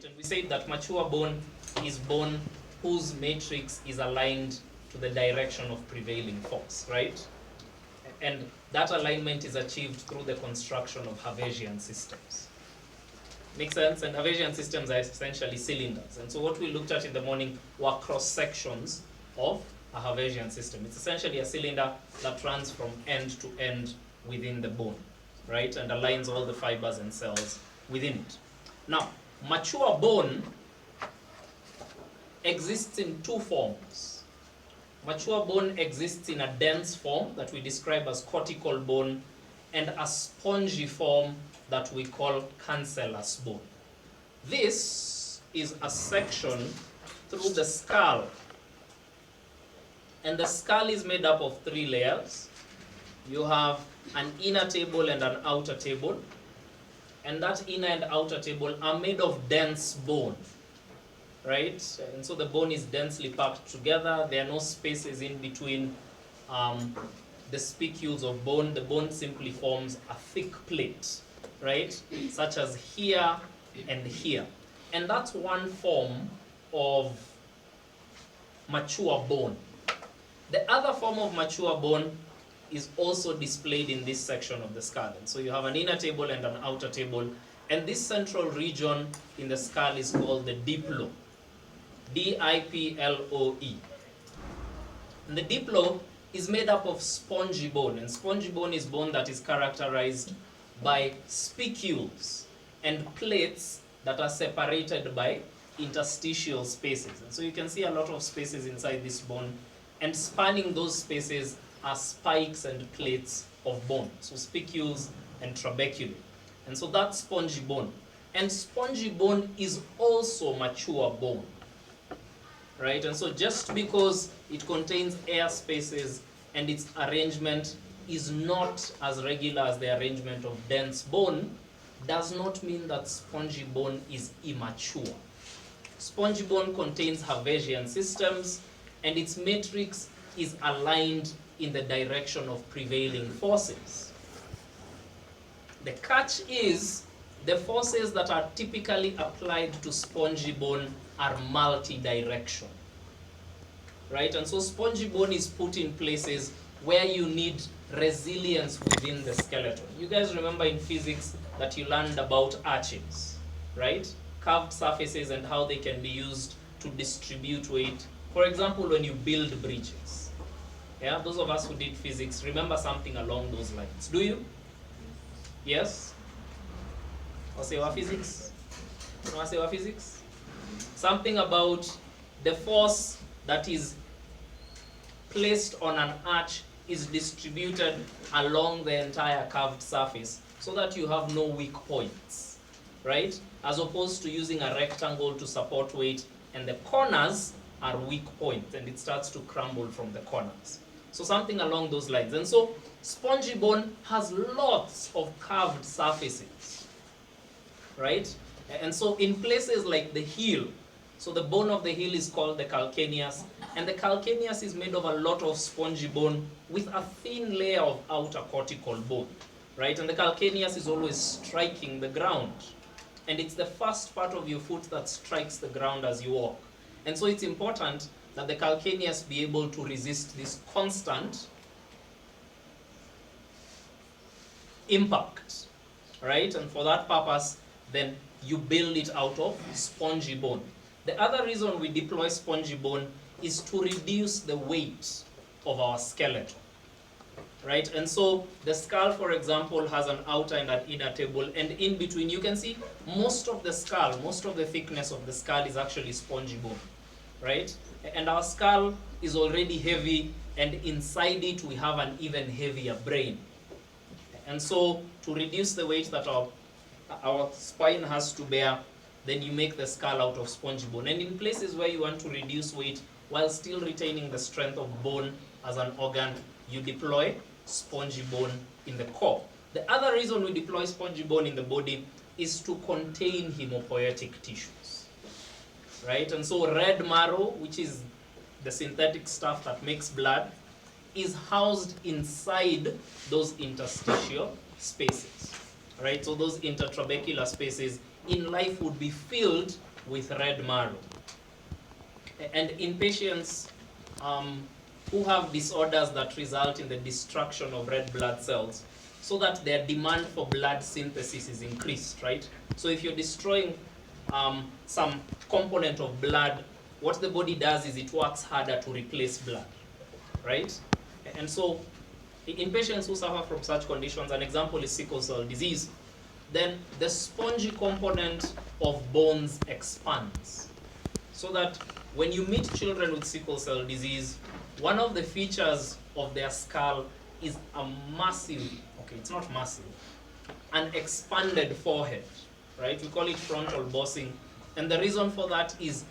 And we said that mature bone is bone whose matrix is aligned to the direction of prevailing force, right? And that alignment is achieved through the construction of Hervesian systems. Make sense? And Hervesian systems are essentially cylinders. And so what we looked at in the morning were cross sections of a Hervesian system. It's essentially a cylinder that runs from end to end within the bone, right? And aligns all the fibers and cells within it. Now, mature bone exists in two forms. Mature bone exists in a dense form that we describe as cortical bone and a spongy form that we call cancellous bone. This is a section through the skull. And the skull is made up of three layers. You have an inner table and an outer table. And that inner and outer table are made of dense bone, right? And so the bone is densely packed together. There are no spaces in between the spicules of bone. The bone simply forms a thick plate, right? Such as here and here. And that's one form of mature bone. The other form of mature bone is also displayed in this section of the skull. And so you have an inner table and an outer table, and this central region in the skull is called the diplo, D-I-P-L-O-E. And the diplo is made up of spongy bone, and spongy bone is bone that is characterized by spicules and plates that are separated by interstitial spaces. And so you can see a lot of spaces inside this bone, and spanning those spaces are spikes and plates of bone, so spicules and trabeculae. And so that's spongy bone. And spongy bone is also mature bone, right? And so just because it contains air spaces and its arrangement is not as regular as the arrangement of dense bone, does not mean that spongy bone is immature. Spongy bone contains Hervesian systems, and its matrix is aligned in the direction of prevailing forces. The catch is the forces that are typically applied to spongy bone are multi-directional, right? And so spongy bone is put in places where you need resilience within the skeleton. You guys remember in physics that you learned about arches, right? Curved surfaces and how they can be used to distribute weight. For example, when you build bridges. Yeah, those of us who did physics remember something along those lines. Do you? Yes? What's your physics? What's your physics? Something about the force that is placed on an arch is distributed along the entire curved surface so that you have no weak points, right? As opposed to using a rectangle to support weight, and the corners are weak points and it starts to crumble from the corners. So something along those lines. And so spongy bone has lots of curved surfaces, right? And so in places like the heel, so the bone of the heel is called the calcaneus, and the calcaneus is made of a lot of spongy bone with a thin layer of outer cortical bone, right? And the calcaneus is always striking the ground, and it's the first part of your foot that strikes the ground as you walk. And so it's important that the calcaneus be able to resist this constant impact, right? And for that purpose, then you build it out of spongy bone. The other reason we deploy spongy bone is to reduce the weight of our skeleton, right? And so the skull, for example, has an outer and an inner table, and in between you can see most of the skull, most of the thickness of the skull is actually spongy bone, right? And our skull is already heavy, and inside it we have an even heavier brain. And so to reduce the weight that our spine has to bear, then you make the skull out of spongy bone. And in places where you want to reduce weight while still retaining the strength of bone as an organ, you deploy spongy bone in the core. The other reason we deploy spongy bone in the body is to contain hemopoietic tissues, right? And so red marrow, which is the synthetic stuff that makes blood, is housed inside those interstitial spaces, right? So those intertrabecular spaces in life would be filled with red marrow. And in patients who have disorders that result in the destruction of red blood cells, so that their demand for blood synthesis is increased, right? So if you're destroying some component of blood, what the body does is it works harder to replace blood, right? And so in patients who suffer from such conditions, an example is sickle cell disease, then the spongy component of bones expands. So that when you meet children with sickle cell disease, one of the features of their skull is a massive, okay, it's not massive, an expanded forehead, right? We call it frontal bossing. And the reason for that is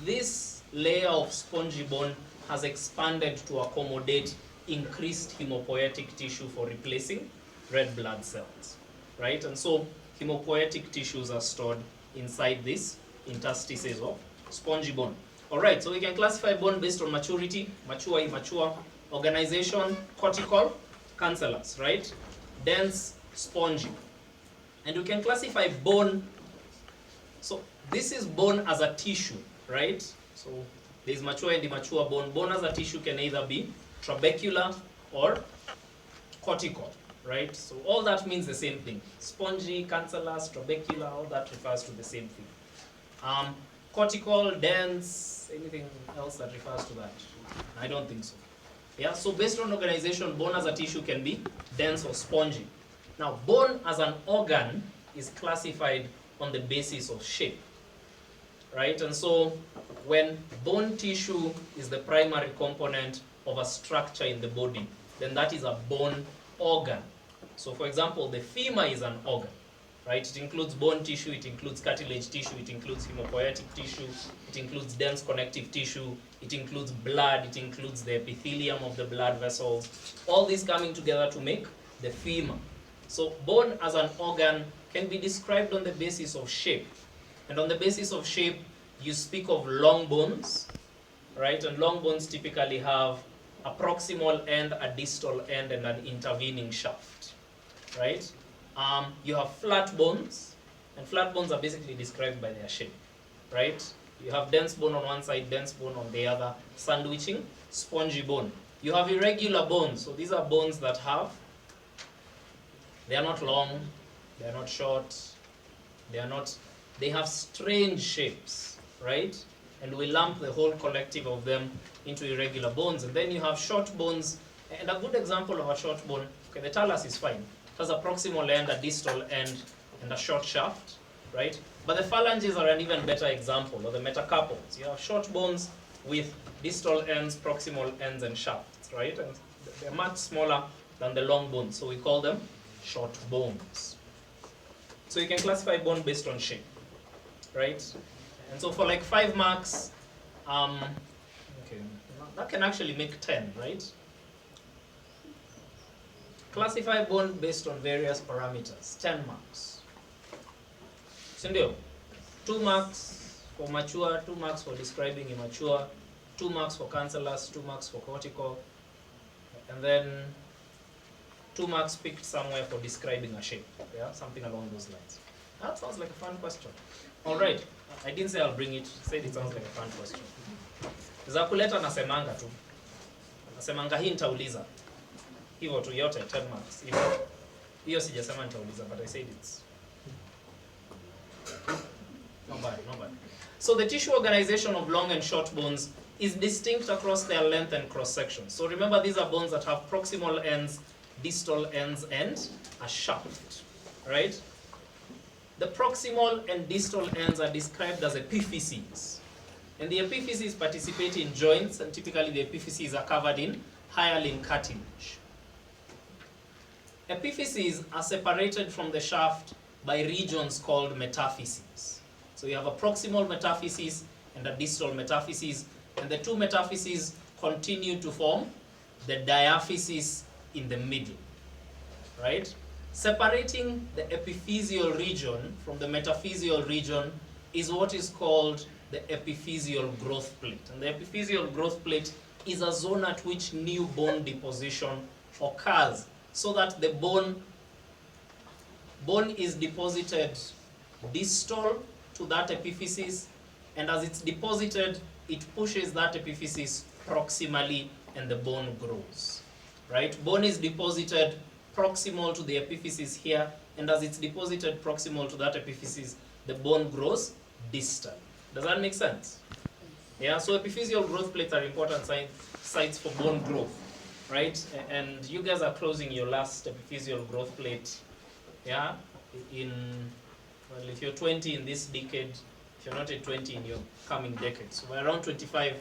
this layer of spongy bone has expanded to accommodate increased hemopoietic tissue for replacing red blood cells, right? And so hemopoietic tissues are stored inside these interstices of spongy bone. All right, so we can classify bone based on maturity, mature, immature, organization, cortical, cancellous, right? Dense, spongy. And we can classify bone, so this is bone as a tissue, right? So there's mature and immature bone. Bone as a tissue can either be trabecular or cortical, right? So all that means the same thing. Spongy, cancellous, trabecular, all that refers to the same thing. Cortical, dense, anything else that refers to that? I don't think so. Yeah, so based on organization, bone as a tissue can be dense or spongy. Now, bone as an organ is classified on the basis of shape, right? And so when bone tissue is the primary component of a structure in the body, then that is a bone organ. So for example, the femur is an organ, right? It includes bone tissue, it includes cartilage tissue, it includes hemopoietic tissue, it includes dense connective tissue, it includes blood, it includes the epithelium of the blood vessels, all these coming together to make the femur. So bone as an organ can be described on the basis of shape. And on the basis of shape, you speak of long bones, right? And long bones typically have a proximal end, a distal end, and an intervening shaft, right? You have flat bones, and flat bones are basically described by their shape, right? You have dense bone on one side, dense bone on the other, sandwiching, spongy bone. You have irregular bones, so these are bones that have, they are not long, they are not short, they have strange shapes, right? And we lump the whole collective of them into irregular bones. And then you have short bones, and a good example of a short bone, okay, the talus is fine. It has a proximal end, a distal end, and a short shaft, right? But the phalanges are an even better example, or the metacarpals. You have short bones with distal ends, proximal ends, and shafts, right? And they're much smaller than the long bones, so we call them short bones. So you can classify bone based on shape, right? And so for like 5 marks, okay, that can actually make 10, right? Classify bone based on various parameters, 10 marks. Sindio? 2 marks for mature, 2 marks for describing immature, 2 marks for cancellous, 2 marks for cortical, and then 2 marks picked somewhere for describing a shape, yeah, something along those lines. That sounds like a fun question. All right, I didn't say I'll bring it, I said it sounds like a fun question. Za kuleta nasemanga tu. Nasemanga hii nitauliza. Hivyo tu yote 10 marks. Hiyo sijasema nitauliza, but I said it's not bad. So the tissue organization of long and short bones is distinct across their length and cross section. So remember, these are bones that have proximal ends, distal ends, and a shaft, right? The proximal and distal ends are described as epiphyses. And the epiphyses participate in joints, and typically the epiphyses are covered in hyaline cartilage. Epiphyses are separated from the shaft by regions called metaphyses. So you have a proximal metaphysis and a distal metaphysis, and the two metaphyses continue to form the diaphysis in the middle, right? Separating the epiphyseal region from the metaphyseal region is what is called the epiphyseal growth plate. And the epiphyseal growth plate is a zone at which new bone deposition occurs, so that the bone is deposited distal to that epiphysis, and as it's deposited, it pushes that epiphysis proximally and the bone grows. Right? Bone is deposited proximal to the epiphysis here, and as it's deposited proximal to that epiphysis, the bone grows distal. Does that make sense? Yeah, so epiphyseal growth plates are important sites for bone growth, right? And you guys are closing your last epiphyseal growth plate, yeah, well, if you're 20 in this decade, if you're not at 20 in your coming decade, so we're around 25.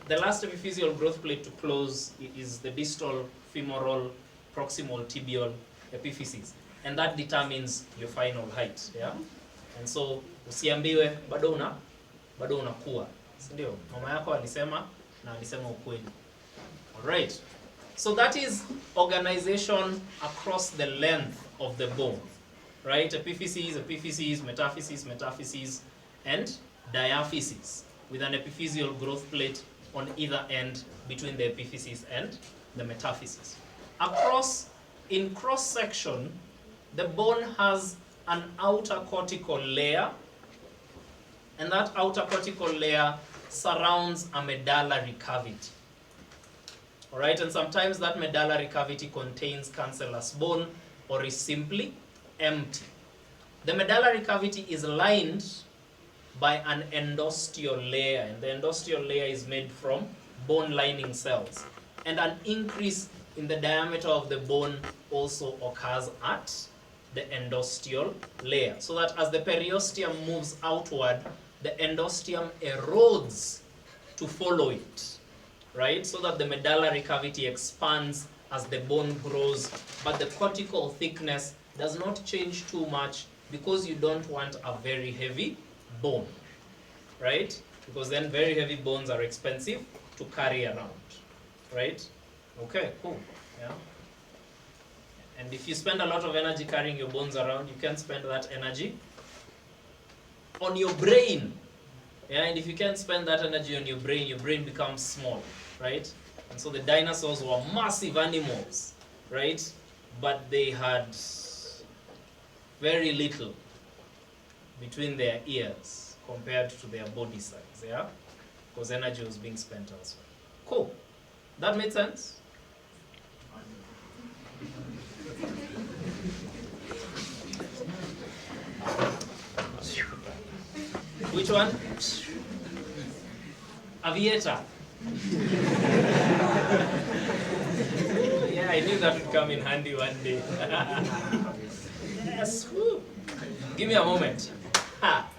The last epiphyseal growth plate to close is the distal femoral proximal tibial epiphysis, and that determines your final height, yeah? And so usiambiwe bado unakuwa, ndio mama yako alisema na alisema ukweli. All right, so that is organization across the length of the bone, right? Epiphyses, metaphyses, and diaphyses, with an epiphyseal growth plate on either end between the epiphysis and the metaphysis. In cross section, the bone has an outer cortical layer, and that outer cortical layer surrounds a medullary cavity. All right, and sometimes that medullary cavity contains cancellous bone or is simply empty. The medullary cavity is lined by an endosteal layer, and the endosteal layer is made from bone lining cells. And an increase in the diameter of the bone also occurs at the endosteal layer, so that as the periosteum moves outward, the endosteum erodes to follow it, right? So that the medullary cavity expands as the bone grows, but the cortical thickness does not change too much, because you don't want a very heavy bone, right? Because then very heavy bones are expensive to carry around, right? Okay, cool, yeah. And if you spend a lot of energy carrying your bones around, you can spend that energy on your brain. Yeah, and if you can't spend that energy on your brain becomes small, right? And so the dinosaurs were massive animals, right? But they had very little between their ears compared to their body size, yeah? Because energy was being spent elsewhere. Cool. That made sense? Which one? Aviator. Yeah, I knew that would come in handy one day. Yes. Woo. Give me a moment. Ha.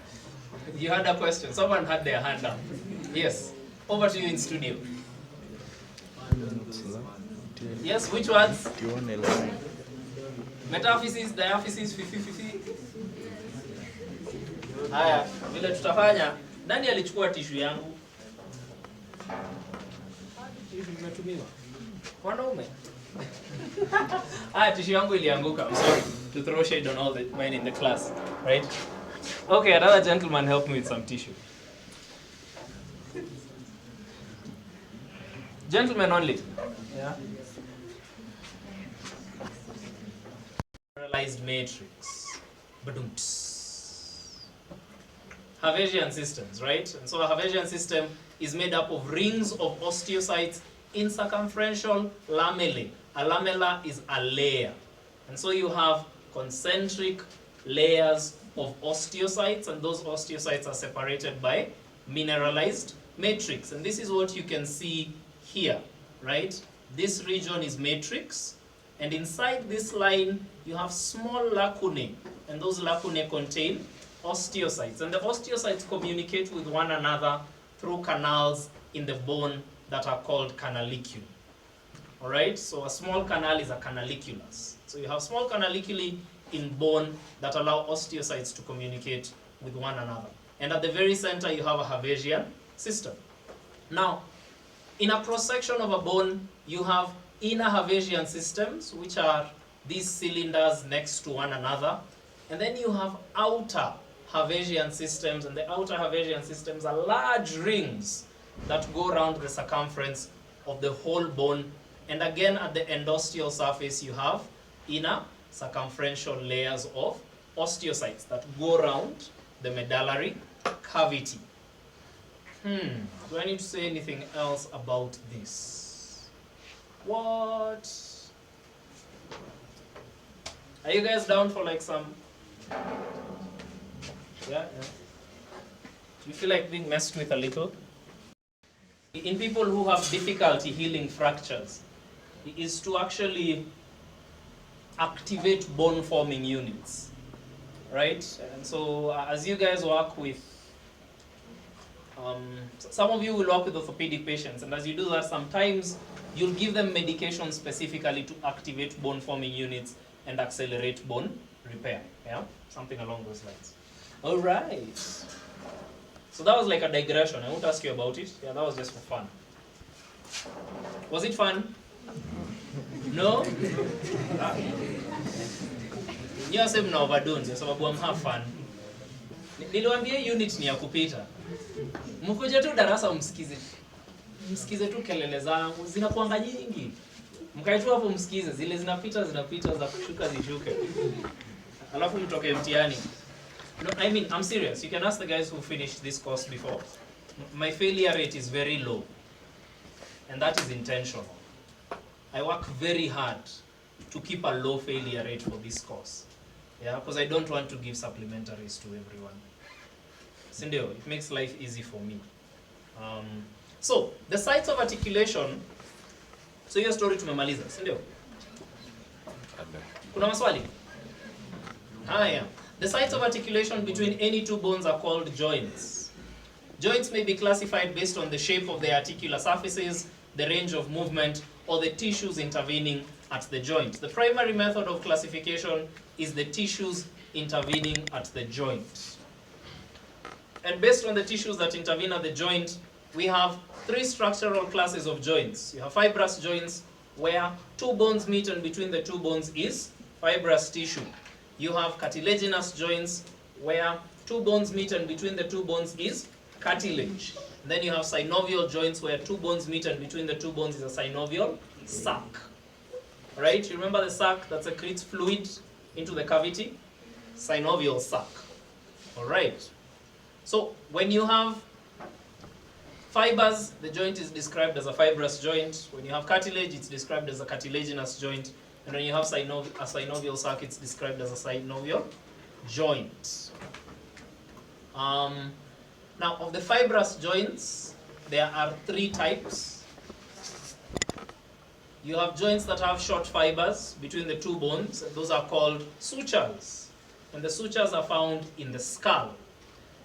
You had a question. Someone had their hand up. Yes. Over to you in studio. Yes, which ones? Metaphysis, diaphysis, fifi. Haya, vile tutafanya, nani alichukua tishu yangu? Tishu imetumiwa. Wanaume. Tishu yangu ilianguka. I'm sorry to throw shade on all the men in the class, right? Okay, another gentleman help me with some tissue. Gentlemen only. Yeah. Mineralized matrix. Badumts. Havesian systems, right? And so a Havesian system is made up of rings of osteocytes in circumferential lamellae. A lamella is a layer. And so you have concentric layers of osteocytes, and those osteocytes are separated by mineralized matrix. And this is what you can see here, right? This region is matrix, and inside this line you have small lacunae, and those lacunae contain osteocytes, and the osteocytes communicate with one another through canals in the bone that are called canaliculi. All right, so a small canal is a canaliculus. So you have small canaliculi in bone that allow osteocytes to communicate with one another. And at the very center, you have a Havesian system. Now, in a cross-section of a bone, you have inner Havesian systems, which are these cylinders next to one another. And then you have outer Havesian systems, and the outer Havesian systems are large rings that go around the circumference of the whole bone. And again, at the endosteal surface, you have inner circumferential layers of osteocytes that go around the medullary cavity. Do I need to say anything else about this? What? Are you guys down for like some? Yeah. Do you feel like being messed with a little? In people who have difficulty healing fractures, is to actually activate bone forming units, right? And so as you guys work with, some of you will work with orthopedic patients, and as you do that, sometimes you'll give them medication specifically to activate bone forming units and accelerate bone repair, yeah? Something along those lines. All right. So that was like a digression. I won't ask you about it. Yeah, that was just for fun. Was it fun? No? Nyo sasa mna overdone kwa sababu hamha fun. Niliwaambia unit ni ya kupita. Mkuje tu darasa msikize. Msikize tu kelele zangu zinakuanga nyingi. Mkae tu hapo msikize, zile zinapita za kushuka zishuke. Alafu mtoke mtihani. No, I mean, I'm serious. You can ask the guys who finished this course before. My failure rate is very low. And that is intentional. I work very hard to keep a low failure rate for this course. Yeah, because I don't want to give supplementaries to everyone. Sindio, it makes life easy for me. So, the sites of articulation. So your story tumemaliza, sindio? Kuna maswali? Haya. The sites of articulation between any two bones are called joints. Joints may be classified based on the shape of the articular surfaces, the range of movement, or the tissues intervening at the joint. The primary method of classification is the tissues intervening at the joint. And based on the tissues that intervene at the joint, we have three structural classes of joints. You have fibrous joints, where two bones meet and between the two bones is fibrous tissue. You have cartilaginous joints, where two bones meet and between the two bones is cartilage. And then you have synovial joints, where two bones meet and between the two bones is a synovial sac. Right? You remember the sac that secretes fluid into the cavity? Synovial sac. Alright. So when you have fibers, the joint is described as a fibrous joint. When you have cartilage, it's described as a cartilaginous joint. And when you have a synovial sac, it's described as a synovial joint. Now, of the fibrous joints, there are three types. You have joints that have short fibers between the two bones, and those are called sutures. And the sutures are found in the skull.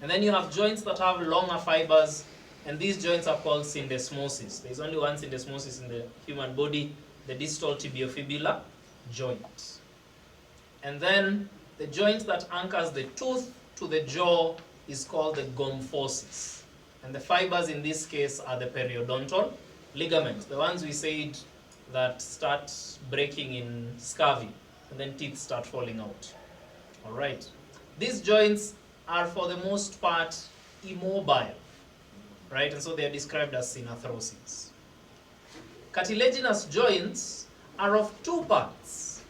And then you have joints that have longer fibers, and these joints are called syndesmosis. There's only one syndesmosis in the human body, the distal tibiofibular joint. And then the joint that anchors the tooth to the jaw is called the gomphosis. And the fibers in this case are the periodontal ligaments, the ones we said that start breaking in scurvy, and then teeth start falling out. All right. These joints are for the most part immobile, right? And so they are described as synarthrosis. Cartilaginous joints are of two parts,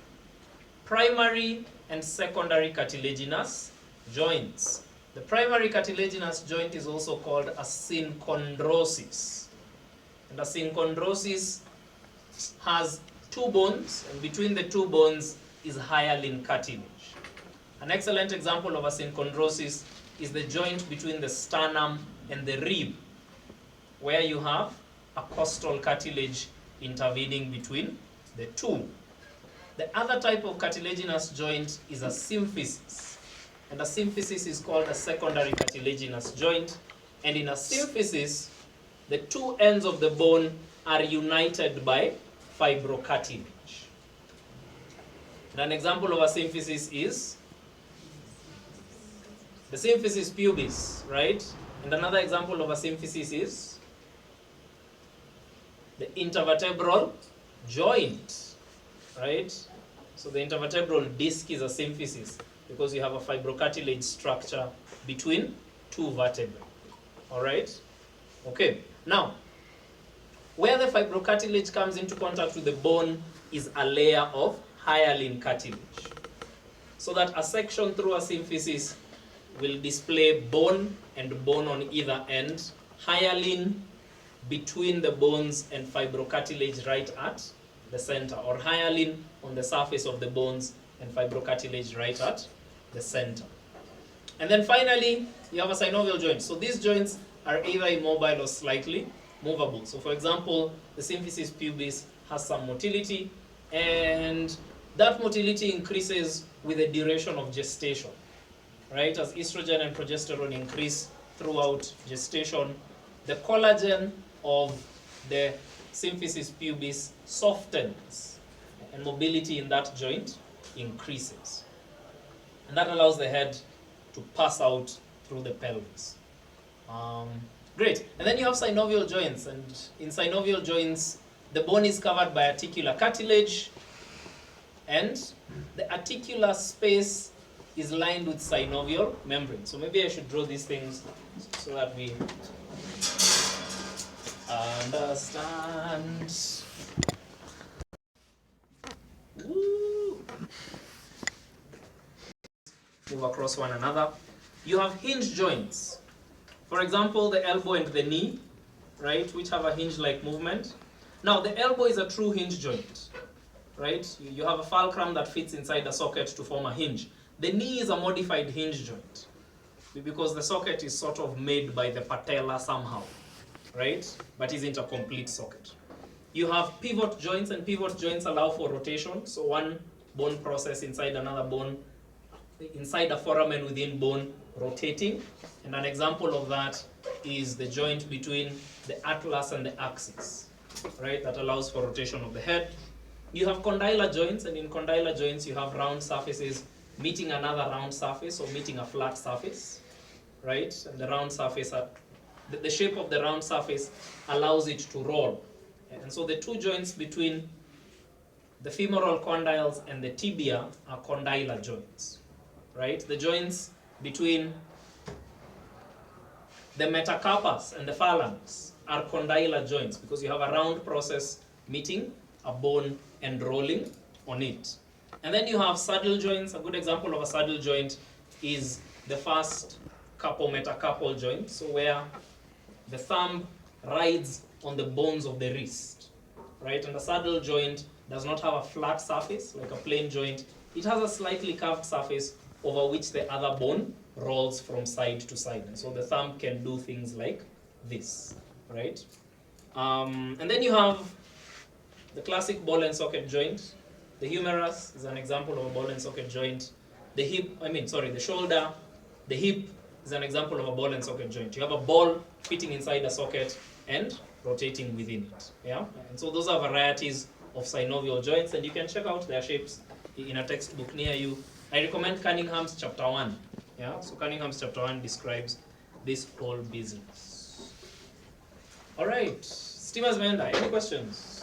primary and secondary cartilaginous joints. The primary cartilaginous joint is also called a synchondrosis. And a synchondrosis has two bones, and between the two bones is hyaline cartilage. An excellent example of a synchondrosis is the joint between the sternum and the rib, where you have a costal cartilage intervening between the two. The other type of cartilaginous joint is a symphysis. And a symphysis is called a secondary cartilaginous joint. And in a symphysis, the two ends of the bone are united by fibrocartilage. And an example of a symphysis is the symphysis pubis, right? And another example of a symphysis is the intervertebral joint, right? So the intervertebral disc is a symphysis because you have a fibrocartilage structure between two vertebrae. All right? Okay. Now, where the fibrocartilage comes into contact with the bone is a layer of hyaline cartilage. so that a section through a symphysis will display bone and bone on either end, hyaline between the bones and fibrocartilage right at the center, or hyaline on the surface of the bones and fibrocartilage right at the center. And then finally, you have a synovial joint. So these joints are either immobile or slightly movable. So for example, the symphysis pubis has some motility, and that motility increases with the duration of gestation, right? As estrogen and progesterone increase throughout gestation, the collagen of the symphysis pubis softens, and mobility in that joint increases. And that allows the head to pass out through the pelvis. Great. And then you have synovial joints, and in synovial joints, the bone is covered by articular cartilage, and the articular space is lined with synovial membrane. So maybe I should draw these things so that we understand. Woo. Move across one another. You have hinge joints. For example, the elbow and the knee, right, which have a hinge-like movement. Now, the elbow is a true hinge joint, right? You have a fulcrum that fits inside a socket to form a hinge. The knee is a modified hinge joint because the socket is sort of made by the patella somehow, right? But isn't a complete socket. You have pivot joints, and pivot joints allow for rotation. So one bone process inside another bone, inside a foramen within bone, rotating. And an example of that is the joint between the atlas and the axis, right? That allows for rotation of the head. You have condylar joints, and in condylar joints you have round surfaces meeting another round surface or meeting a flat surface, right? And the round surface, the shape of the round surface allows it to roll. And so the two joints between the femoral condyles and the tibia are condylar joints, right? The joints between the metacarpus and the phalanx are condylar joints because you have a round process meeting a bone and rolling on it. And then you have saddle joints. A good example of a saddle joint is the first carpometacarpal joint, so where the thumb rides on the bones of the wrist, right? And the saddle joint does not have a flat surface like a plain joint. It has a slightly curved surface over which the other bone rolls from side to side. And so the thumb can do things like this, right? And then you have the classic ball and socket joint. The humerus is an example of a ball and socket joint. The shoulder, the hip is an example of a ball and socket joint. You have a ball fitting inside a socket and rotating within it. Yeah? And so those are varieties of synovial joints, and you can check out their shapes in a textbook near you. I recommend Cunningham's chapter 1. Yeah? So Cunningham's chapter 1 describes this whole business. All right, Steam has Menda, any questions?